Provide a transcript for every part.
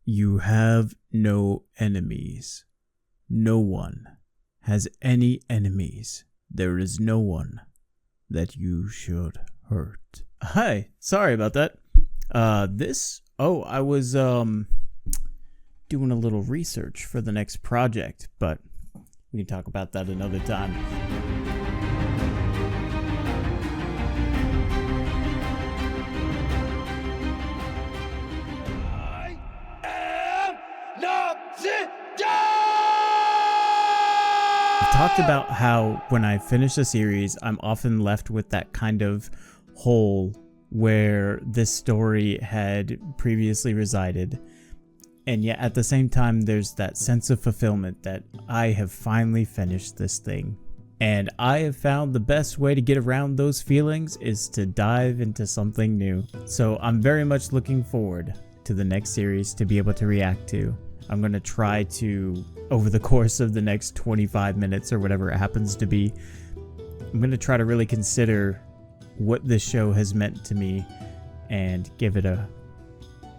You have no enemies. No one has any enemies. There is no one that you should hurt. Hi, sorry about that. I was doing a little research for the next project, but we can talk about that another time. I am Noxiddar! I've talked about how when I finish a series, I'm often left with that kind of hole where this story had previously resided. And yet at the same time, there's that sense of fulfillment that I have finally finished this thing. And I have found the best way to get around those feelings is to dive into something new. So I'm very much looking forward to the next series to be able to react to. I'm going to try to, over the course of the next 25 minutes or whatever it happens to be, I'm going to try to really consider what this show has meant to me and give it a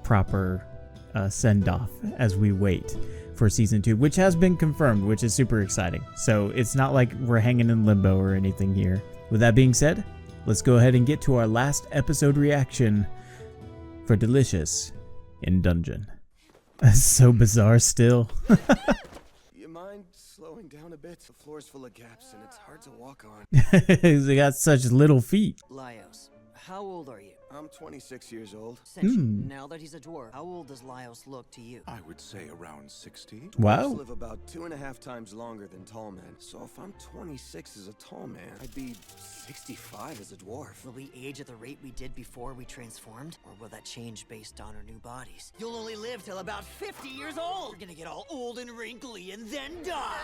proper send-off as we wait for season 2, which has been confirmed, which is super exciting. So it's not like we're hanging in limbo or anything here. With that being said, let's go ahead and get to our last episode reaction for Delicious in Dungeon. That's so bizarre still. You mind slowing down a bit? The floor's full of gaps and it's hard to walk on. They got such little feet. Laios, how old are you? I'm 26 years old. Now that he's a dwarf, how old does Laios look to you? I would say around 60. Wow. Dwarves live about 2.5 times longer than tall men. So if I'm 26 as a tall man, I'd be 65 as a dwarf. Will we age at the rate we did before we transformed? Or will that change based on our new bodies? You'll only live till about 50 years old! You're gonna get all old and wrinkly and then die!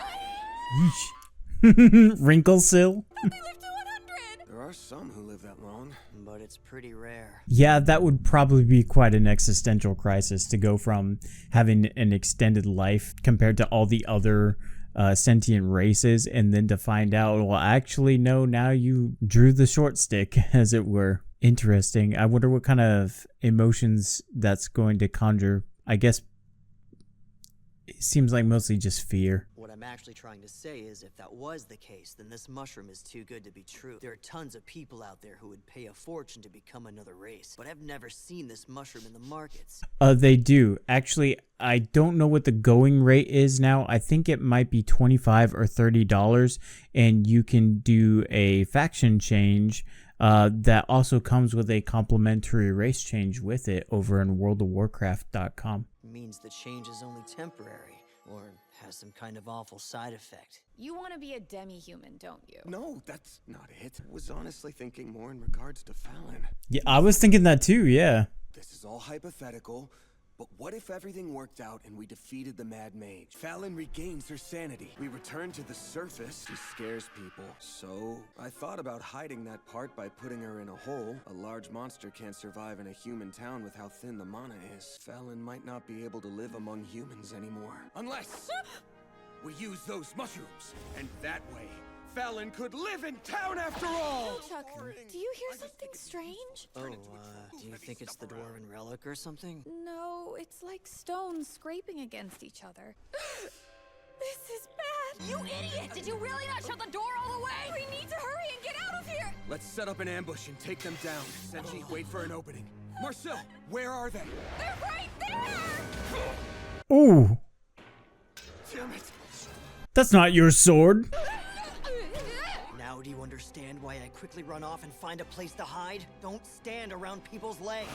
Wrinkle-sill. They live to 100! There are some who live that long. But it's pretty rare. Yeah, that would probably be quite an existential crisis to go from having an extended life compared to all the other sentient races, and then to find out, well, actually, no, now you drew the short stick, as it were. Interesting. I wonder what kind of emotions that's going to conjure. I guess it seems like mostly just fear. What I'm actually trying to say is, if that was the case, then this mushroom is too good to be true. There are tons of people out there who would pay a fortune to become another race, but I've never seen this mushroom in the markets. They do. Actually, I don't know what the going rate is now. I think it might be $25 or $30, and you can do a faction change that also comes with a complimentary race change with it over on worldofwarcraft.com. Means the change is only temporary, or has some kind of awful side effect. You want to be a demi-human, don't you? No, that's not it. I was honestly thinking more in regards to Fallon. Yeah, I was thinking that too, yeah. This is all hypothetical, but what if everything worked out and we defeated the Mad Mage? Fallon regains her sanity. We return to the surface. She scares people. So I thought about hiding that part by putting her in a hole. A large monster can't survive in a human town with how thin the mana is. Fallon might not be able to live among humans anymore. Unless we use those mushrooms. And that way, Fallon could live in town after all! Chuck, do you hear something strange? Oh, do you think it's the dwarven relic or something? No, it's like stones scraping against each other. This is bad! You idiot! Did you really not shut the door all the way? We need to hurry and get out of here! Let's set up an ambush and take them down. Senshi, wait for an opening. Marcel, where are they? They're right there! Ooh, Damn it! that's not your sword. Now do you understand why I quickly run off and find a place to hide? Don't stand around people's legs.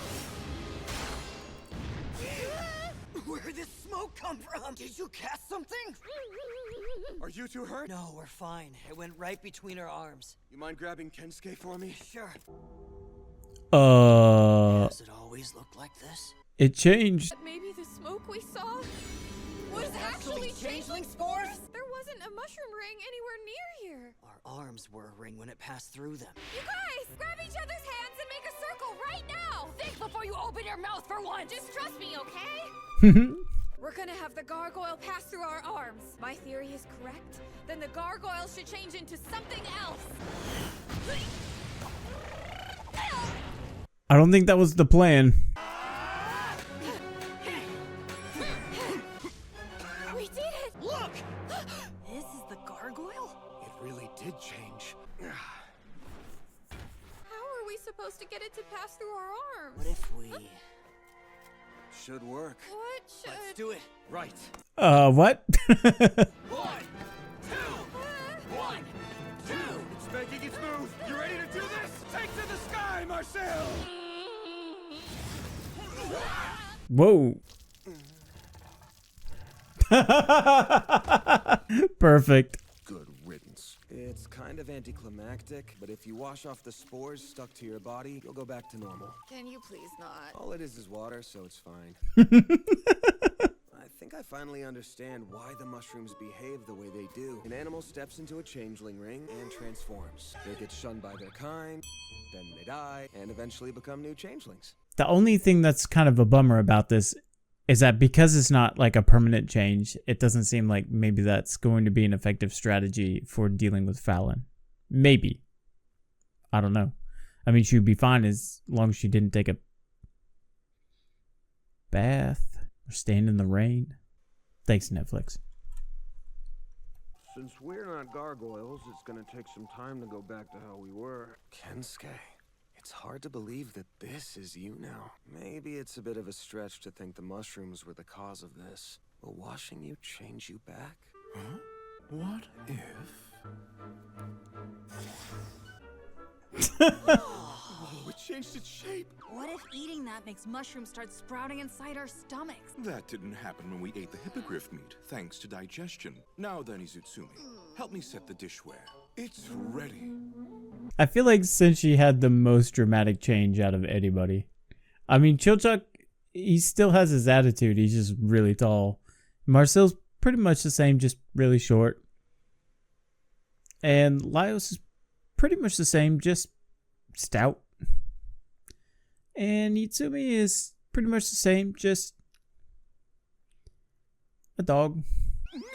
Where did this smoke come from? Did you cast something? Are you two hurt? No, we're fine. It went right between our arms. You mind grabbing Kensuke for me? Sure. Does Does it always look like this? it changed. But maybe the smoke we saw was actually changeling spores? There wasn't a mushroom ring anywhere near here. Our arms were a ring when it passed through them. You guys, grab each other's hands and make a circle right now! Think before you open your mouth for once! Just trust me, okay? We're gonna have the gargoyle pass through our arms. My theory is correct. Then the gargoyle should change into something else. I don't think that was the plan. it! Look! This is the gargoyle? It really did change. How are we supposed to get it to pass through our arms? What if we... Should work. What should... Let's do it. Right. What? 1, 2, 1, 2. It's making its move. You ready to do this? Take to the sky, Marcel! Whoa. Perfect. Good riddance. It's kind of anticlimactic, but if you wash off the spores stuck to your body, you'll go back to normal. Can you please not? All it is water, so it's fine. I think I finally understand why the mushrooms behave the way they do. An animal steps into a changeling ring and transforms. They get shunned by their kind, then they die, and eventually become new changelings. The only thing that's kind of a bummer about this is that because it's not like a permanent change, it doesn't seem like maybe that's going to be an effective strategy for dealing with Fallon. Maybe. I don't know. I mean, she would be fine as long as she didn't take a bath or stand in the rain. Thanks, Netflix. Since we're not gargoyles, it's gonna take some time to go back to how we were. Kensuke, it's hard to believe that this is you now. Maybe it's a bit of a stretch to think the mushrooms were the cause of this. Will washing you change you back? Huh? What if? Oh, it changed its shape. What if eating that makes mushrooms start sprouting inside our stomachs? That didn't happen when we ate the hippogriff meat, thanks to digestion. Now then, Izutsumi, help me set the dishware. It's ready. I feel like since she had the most dramatic change out of anybody. I mean, Chilchuk, he still has his attitude. He's just really tall. Marcel's pretty much the same, just really short. And Laios is pretty much the same, just stout. And Itsumi is pretty much the same, just a dog.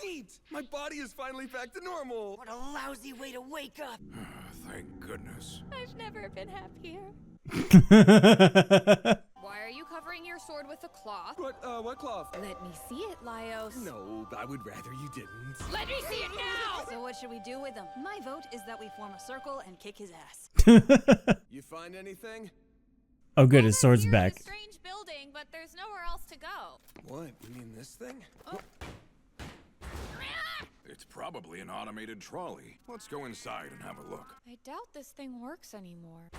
Neat! My body is finally back to normal. What a lousy way to wake up! Thank goodness. I've never been happier. Why are you covering your sword with a cloth? What cloth? Let me see it, Laios. No, I would rather you didn't. Let me see it now! So what should we do with him? My vote is that we form a circle and kick his ass. You find anything? Oh, good, his I'm sword's here in a back. strange building, but there's nowhere else to go. What? You mean this thing? It's probably an automated trolley. Let's go inside and have a look. I doubt this thing works anymore.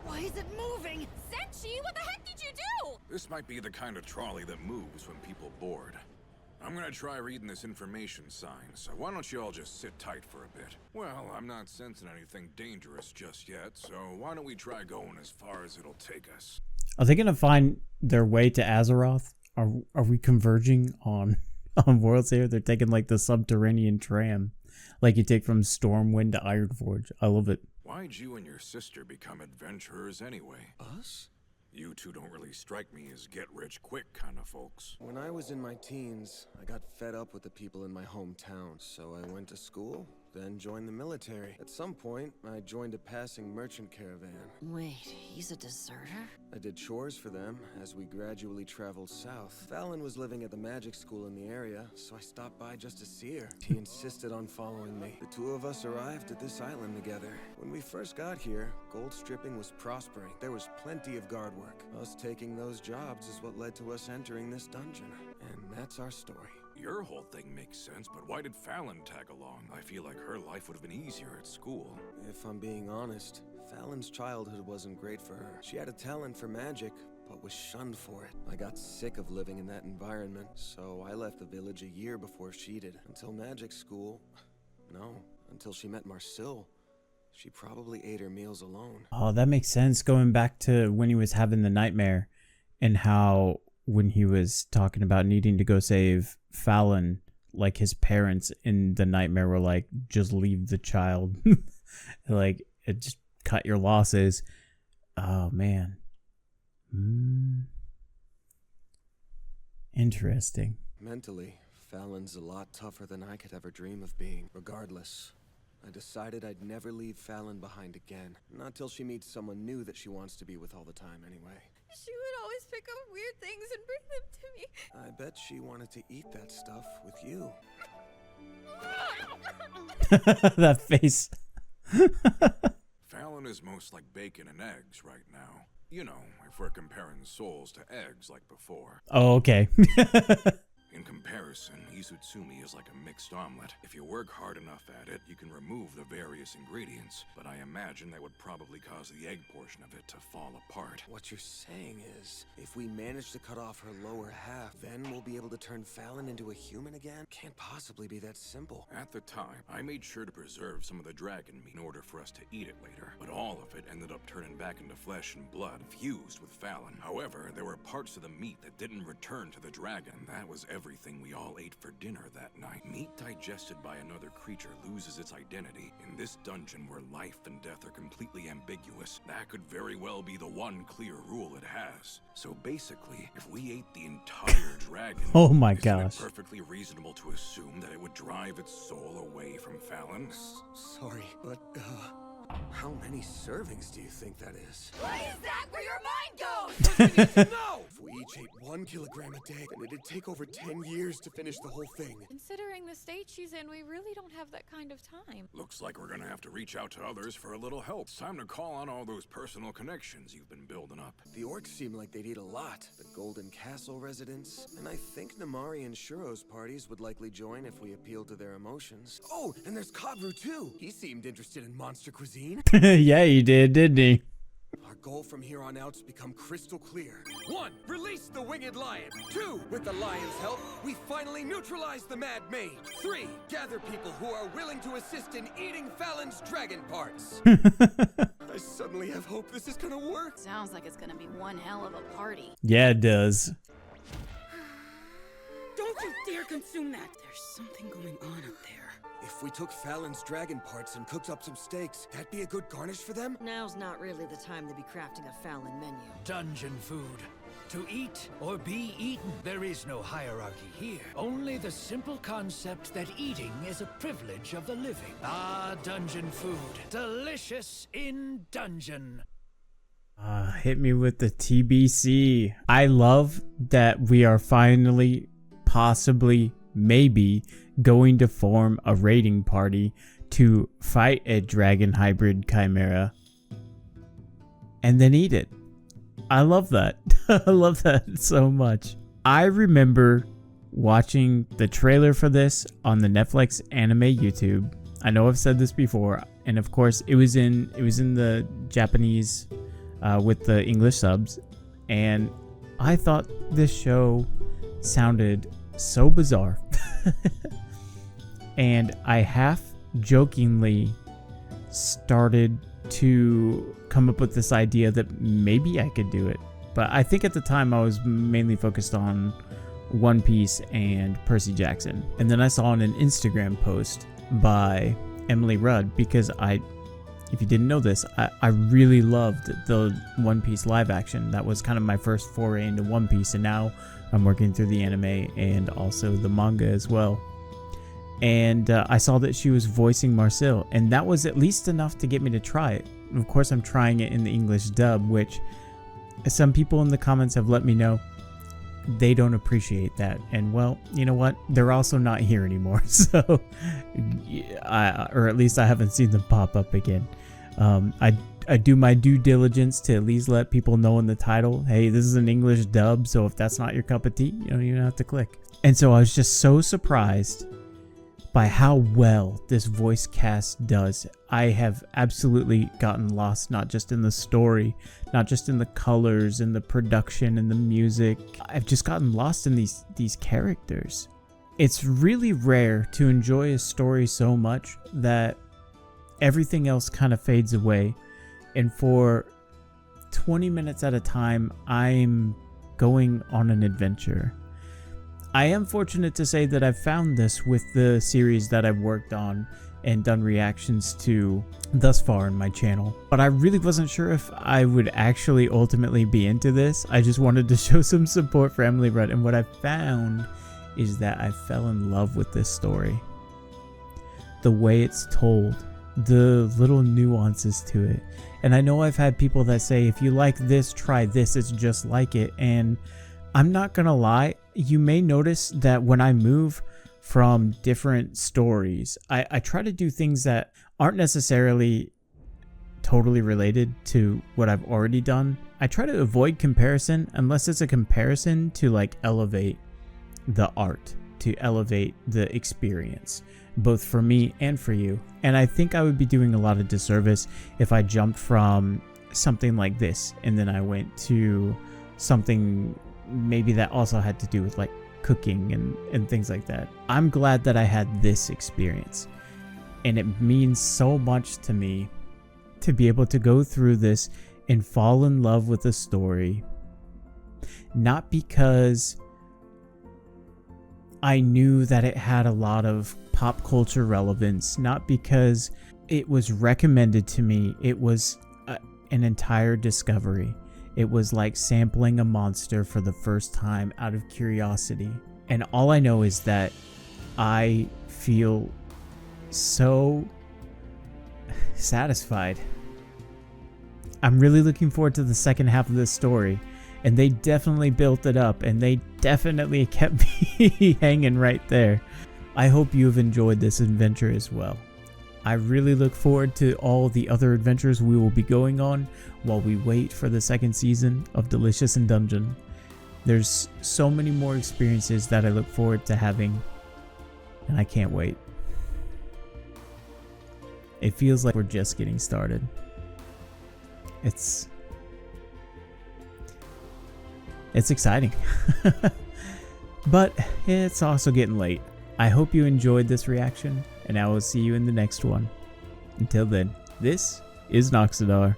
Why is it moving? Senshi, what the heck did you do? This might be the kind of trolley that moves when people bored. I'm gonna try reading this information sign, so why don't you all just sit tight for a bit? Well, I'm not sensing anything dangerous just yet, so why don't we try going as far as it'll take us? Are they gonna find their way to Azeroth? Are we converging on worlds here? They're taking like the subterranean tram, like you take from Stormwind to Ironforge. I love it. Why'd you and your sister become adventurers anyway? Us? You two don't really strike me as get-rich-quick kind of folks. When I was in my teens, I got fed up with the people in my hometown, so I went to school, then joined the military. At some point, I joined a passing merchant caravan. Wait, he's a deserter? I did chores for them as we gradually traveled south. Fallon was living at the magic school in the area, so I stopped by just to see her. She insisted on following me. The two of us arrived at this island together. When we first got here, gold stripping was prospering. There was plenty of guard work. Us taking those jobs is what led to us entering this dungeon. And that's our story. Your whole thing makes sense, but why did Fallon tag along? I feel like her life would have been easier at school. If I'm being honest, Fallon's childhood wasn't great for her. She had a talent for magic, but was shunned for it. I got sick of living in that environment, so I left the village a year before she did. Until magic school, no, until she met Marcel. She probably ate her meals alone. Oh, that makes sense. Going back to when he was having the nightmare and how when he was talking about needing to go save Fallon, like his parents in the nightmare were like, just leave the child. Like, it just cut your losses. Oh, man. Interesting. Mentally, Fallon's a lot tougher than I could ever dream of being. Regardless, I decided I'd never leave Fallon behind again. Not till she meets someone new that she wants to be with all the time anyway. She would always pick up weird things and bring them to me. I bet she wanted to eat that stuff with you. That face. Fallon is most like bacon and eggs right now. You know, if we're comparing souls to eggs like before. Oh, okay. In comparison, Izutsumi is like a mixed omelet. If you work hard enough at it, you can remove the various ingredients, but I imagine that would probably cause the egg portion of it to fall apart. What you're saying is, if we manage to cut off her lower half, then we'll be able to turn Fallon into a human again? Can't possibly be that simple. At the time, I made sure to preserve some of the dragon meat in order for us to eat it later, but all of it ended up turning back into flesh and blood, fused with Fallon. However, there were parts of the meat that didn't return to the dragon. That was everything we all ate for dinner that night. Meat digested by another creature loses its identity. In this dungeon where life and death are completely ambiguous, that could very well be the one clear rule it has. So basically, if we ate the entire dragon, Oh my isn't gosh. it perfectly reasonable to assume that it would drive its soul away from Fallon? Sorry, but, how many servings do you think that is? Why is that where your mind goes? No! If we each ate 1 kilogram a day, then it'd take over 10 years to finish the whole thing. Considering the state she's in, we really don't have that kind of time. Looks like we're gonna have to reach out to others for a little help. It's time to call on all those personal connections you've been building up. The orcs seem like they'd eat a lot. The Golden Castle residents, and I think Namari and Shuro's parties would likely join if we appealed to their emotions. Oh, and there's Kadru too! He seemed interested in monster cuisine. Yeah, he did, didn't he? Our goal from here on out's become crystal clear. 1. Release the winged lion. 2. With the lion's help, we finally neutralize the mad mage. 3. Gather people who are willing to assist in eating Fallon's dragon parts. I suddenly have hope this is gonna work. Sounds like it's gonna be one hell of a party. Yeah, it does. Don't you dare consume that! There's something going on up there. If we took Fallon's dragon parts and cooked up some steaks, that'd be a good garnish for them? Now's not really the time to be crafting a Fallon menu. Dungeon food. To eat or be eaten. There is no hierarchy here. Only the simple concept that eating is a privilege of the living. Ah, dungeon food. Delicious in dungeon. Hit me with the TBC. I love that we are finally, possibly, maybe, going to form a raiding party to fight a dragon hybrid chimera and then eat it. I love that. I love that so much. I remember watching the trailer for this on the Netflix anime YouTube. I know I've said this before, and of course it was in the Japanese with the English subs, and I thought this show sounded so bizarre. And I half jokingly started to come up with this idea that maybe I could do it. But I think at the time I was mainly focused on One Piece and Percy Jackson. And then I saw an Instagram post by Emily Rudd, because if you didn't know this, I really loved the One Piece live action. That was kind of my first foray into One Piece, and now I'm working through the anime and also the manga as well. And I saw that she was voicing Marcel, and that was at least enough to get me to try it. Of course, I'm trying it in the English dub, which some people in the comments have let me know they don't appreciate that. And well, you know what? They're also not here anymore, so or at least I haven't seen them pop up again. I do my due diligence to at least let people know in the title, hey, this is an English dub, so if that's not your cup of tea, you don't even have to click. And so I was just so surprised by how well this voice cast does. I have absolutely gotten lost, not just in the story, not just in the colors and the production and the music. I've just gotten lost in these characters. It's really rare to enjoy a story so much that everything else kind of fades away. And for 20 minutes at a time, I'm going on an adventure. I am fortunate to say that I've found this with the series that I've worked on and done reactions to thus far in my channel. But I really wasn't sure if I would actually ultimately be into this. I just wanted to show some support for Emily Rudd, and what I found is that I fell in love with this story. The way it's told, the little nuances to it. And I know I've had people that say, if you like this, try this, it's just like it. And I'm not gonna lie, you may notice that when I move from different stories, I try to do things that aren't necessarily totally related to what I've already done. I try to avoid comparison unless it's a comparison to like elevate the art, to elevate the experience, both for me and for you. And I think I would be doing a lot of disservice if I jumped from something like this and then I went to something maybe that also had to do with like cooking and things like that. I'm glad that I had this experience, and it means so much to me to be able to go through this and fall in love with a story, not because I knew that it had a lot of pop culture relevance, not because it was recommended to me. It was an entire discovery. It was like sampling a monster for the first time out of curiosity. And all I know is that I feel so satisfied. I'm really looking forward to the second half of this story, and they definitely built it up, and they definitely kept me hanging right there. I hope you've enjoyed this adventure as well. I really look forward to all the other adventures we will be going on while we wait for the second season of Delicious in Dungeon. There's so many more experiences that I look forward to having, and I can't wait. It feels like we're just getting started. It's exciting. But it's also getting late. I hope you enjoyed this reaction, and I will see you in the next one. Until then, this is Noxiddar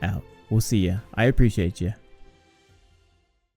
out. We'll see ya. I appreciate you.